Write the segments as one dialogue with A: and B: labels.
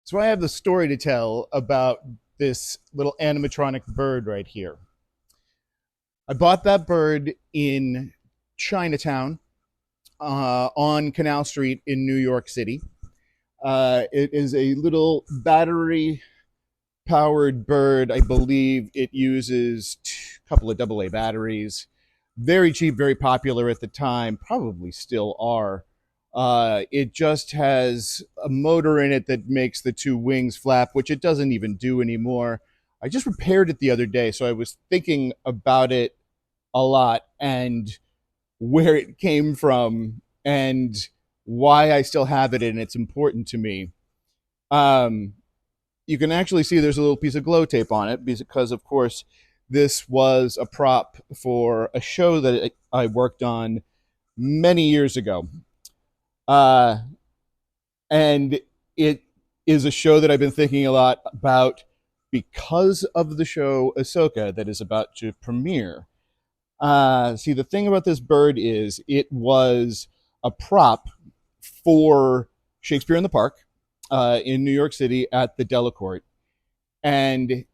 A: So I have the story to tell about this little animatronic bird right here. I bought that bird in Chinatown on Canal Street in New York City. It is a little battery powered bird. I believe it uses a couple of AA batteries. Very cheap, very popular at the time, probably still are. It just has a motor in it that makes the two wings flap, which it doesn't even do anymore. I just repaired it the other day, so I was thinking about it a lot and where it came from and why I still have it and it's important to me. Um, you can actually see there's a little piece of glow tape on it because, of course, this was a prop for a show that I worked on many years ago. Uh, and it is a show that I've been thinking a lot about because of the show Ahsoka that is about to premiere. See, the thing about this bird is it was a prop for Shakespeare in the Park in New York City at the Delacorte. And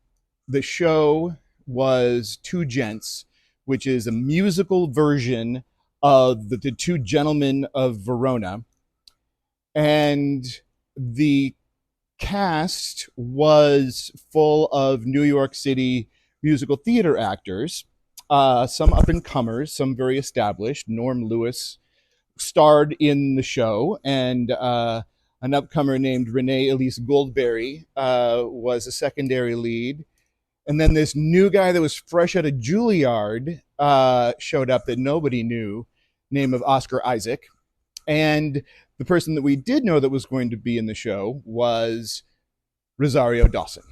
A: the show was Two Gents, which is a musical version of the Two Gentlemen of Verona. And the cast was full of New York City musical theater actors, some up and comers, some very established. Norm Lewis starred in the show, and an upcomer named Renee Elise Goldberry was a secondary lead. And then this new guy that was fresh out of Juilliard showed up that nobody knew, name of Oscar Isaac. And the person that we did know that was going to be in the show was Rosario Dawson.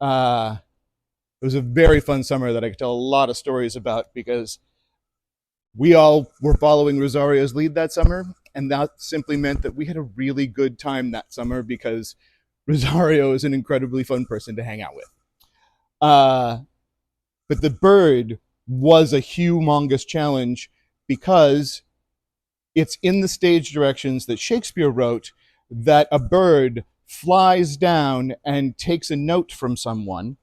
A: It was a very fun summer that I could tell a lot of stories about because we all were following Rosario's lead that summer, and that simply meant that we had a really good time that summer because Rosario is an incredibly fun person to hang out with. But the bird was a humongous challenge because it's in the stage directions that Shakespeare wrote that a bird flies down and takes a note from someone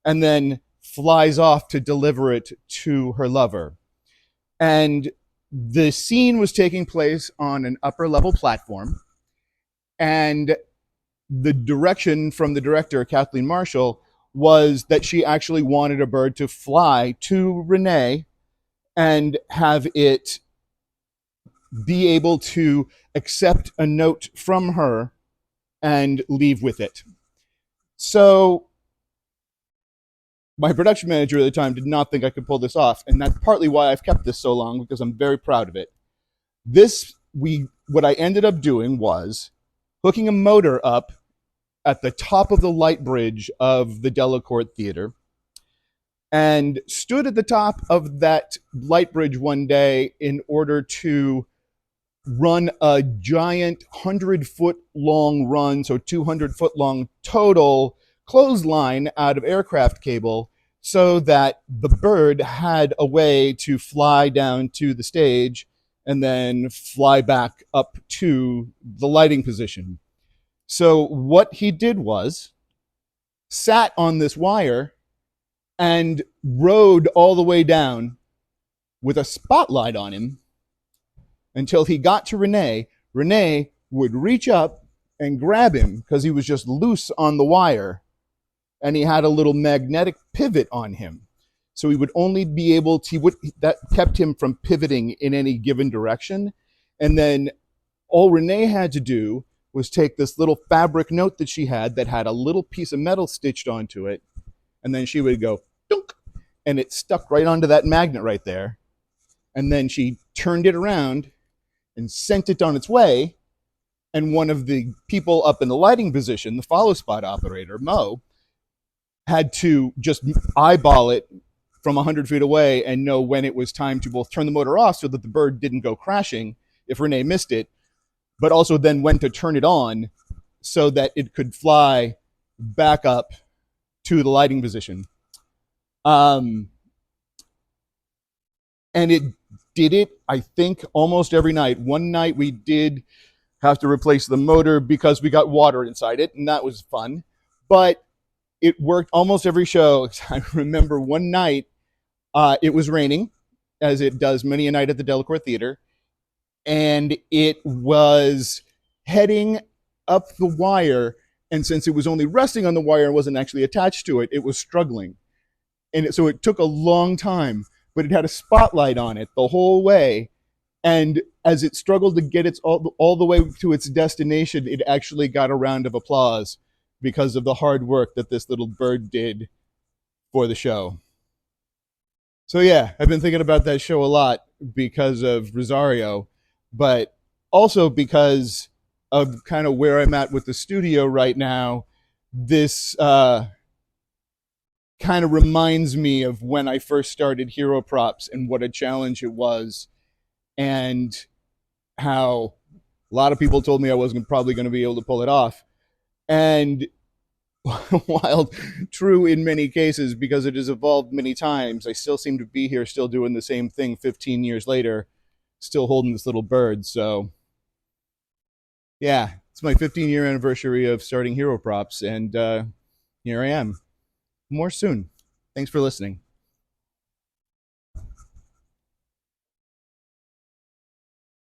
A: and then flies off to deliver it to her lover. And the scene was taking place on an upper level platform. And the direction from the director, Kathleen Marshall, was that she actually wanted a bird to fly to Renee and have it be able to accept a note from her and leave with it. So my production manager at the time did not think I could pull this off, and that's partly why I've kept this so long, because I'm very proud of it. What I ended up doing was hooking a motor up at the top of the light bridge of the Delacorte Theater and stood at the top of that light bridge one day in order to run a giant 100-foot long run, so 200-foot long total clothesline out of aircraft cable so that the bird had a way to fly down to the stage and then fly back up to the lighting position. So what he did was sat on this wire and rode all the way down with a spotlight on him until he got to Renee. Renee would reach up and grab him because he was just loose on the wire, and he had a little magnetic pivot on him. So he would only be able to, that kept him from pivoting in any given direction. And then all Renee had to do was take this little fabric note that she had that had a little piece of metal stitched onto it, and then she would go, dunk, and it stuck right onto that magnet right there. And then she turned it around and sent it on its way. And one of the people up in the lighting position, the follow spot operator, Mo, had to just eyeball it from 100 feet away and know when it was time to both turn the motor off so that the bird didn't go crashing if Renee missed it, but also then when to turn it on so that it could fly back up to the lighting position. And it did it, I think, almost every night. One night we did have to replace the motor because we got water inside it, and that was fun. But it worked almost every show. I remember one night it was raining, as it does many a night at the Delacorte Theater, and it was heading up the wire. And since it was only resting on the wire and wasn't actually attached to it, it was struggling. So it took a long time, but it had a spotlight on it the whole way. And as it struggled to get all the way to its destination, it actually got a round of applause because of the hard work that this little bird did for the show. So yeah, I've been thinking about that show a lot because of Rosario, but also because of kind of where I'm at with the studio right now. This kind of reminds me of when I first started Hero Props and what a challenge it was, and how a lot of people told me I wasn't probably going to be able to pull it off. And while true in many cases, because it has evolved many times, I still seem to be here, still doing the same thing 15 years later, still holding this little bird. So, yeah, it's my 15-year anniversary of starting Hero Props, and here I am. More soon. Thanks for listening.